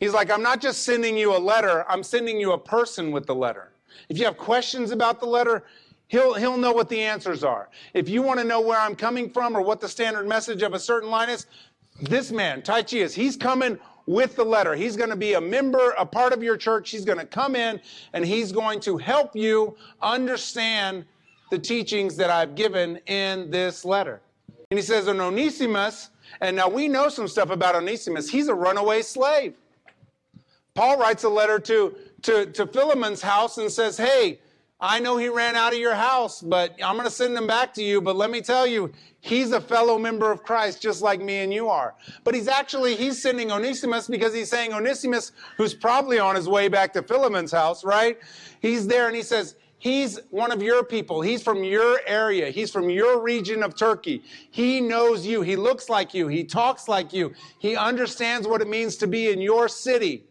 He's like, I'm not just sending you a letter, I'm sending you a person with the letter. If you have questions about the letter, he'll know what the answers are. If you want to know where I'm coming from or what the standard message of a certain line is, this man, Tychius, he's coming with the letter. He's going to be a member, a part of your church. He's going to come in and he's going to help you understand the teachings that I've given in this letter. And he says, and Onesimus, and now we know some stuff about Onesimus. He's a runaway slave. Paul writes a letter to Philemon's house and says, hey, I know he ran out of your house, but I'm going to send him back to you. But let me tell you, he's a fellow member of Christ, just like me and you are. But he's sending Onesimus because he's saying Onesimus, who's probably on his way back to Philemon's house, right? He's there and he says, he's one of your people. He's from your area. He's from your region of Turkey. He knows you. He looks like you. He talks like you. He understands what it means to be in your city.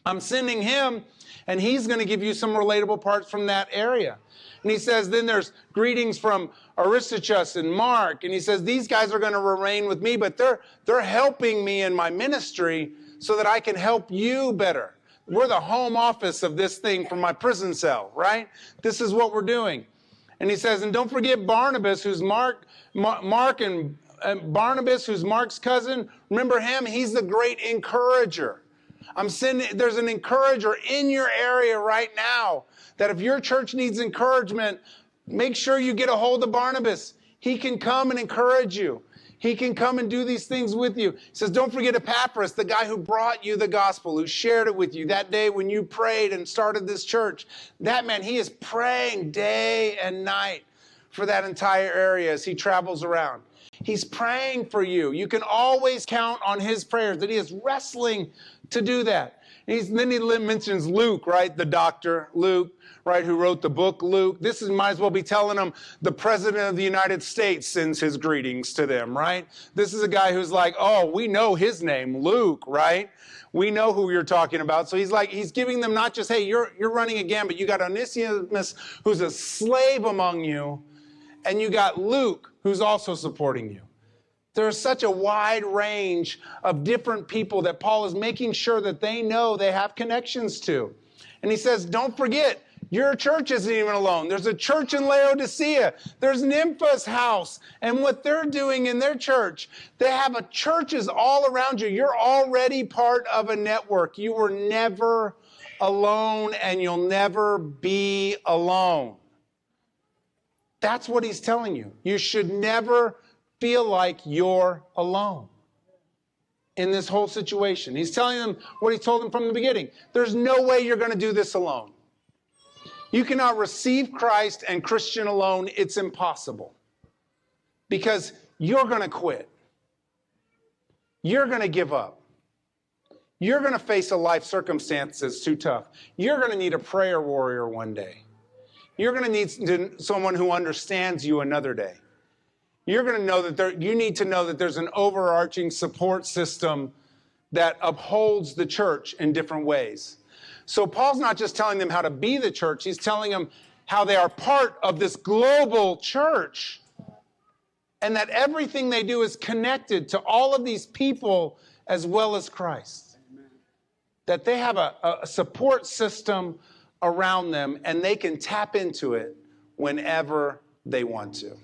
I'm sending him, and he's going to give you some relatable parts from that area. And he says, then there's greetings from Tychius and Mark. And he says, these guys are going to remain with me, but they're helping me in my ministry so that I can help you better. We're the home office of this thing from my prison cell, right? This is what we're doing. And he says, and don't forget Barnabas, who's Mark and Barnabas, who's Mark's cousin. Remember him? He's the great encourager. There's an encourager in your area right now that if your church needs encouragement, make sure you get a hold of Barnabas. He can come and encourage you. He can come and do these things with you. He says, don't forget Epaphras, the guy who brought you the gospel, who shared it with you that day when you prayed and started this church. That man, he is praying day and night for that entire area as he travels around. He's praying for you. You can always count on his prayers, that he is wrestling to do that. Then he mentions Luke, right? The doctor, Luke, right? Who wrote the book, Luke. Might as well be telling them the president of the United States sends his greetings to them, right? This is a guy who's like, oh, we know his name, Luke, right? We know who you're talking about. So he's giving them not just, hey, you're running again, but you got Onesimus, who's a slave among you, and you got Luke, who's also supporting you. There's such a wide range of different people that Paul is making sure that they know they have connections to. And he says, don't forget, your church isn't even alone. There's a church in Laodicea. There's Nympha's house. And what they're doing in their church, they have churches all around you. You're already part of a network. You were never alone, and you'll never be alone. That's what he's telling you. You should never feel like you're alone in this whole situation. He's telling them what he told them from the beginning. There's no way you're going to do this alone. You cannot receive Christ and Christian alone. It's impossible. Because you're going to quit. You're going to give up. You're going to face a life circumstance that's too tough. You're going to need a prayer warrior one day. You're going to need someone who understands you another day. You're going to know that you need to know that there's an overarching support system that upholds the church in different ways. So Paul's not just telling them how to be the church, he's telling them how they are part of this global church and that everything they do is connected to all of these people as well as Christ. Amen. That they have a support system around them and they can tap into it whenever they want to.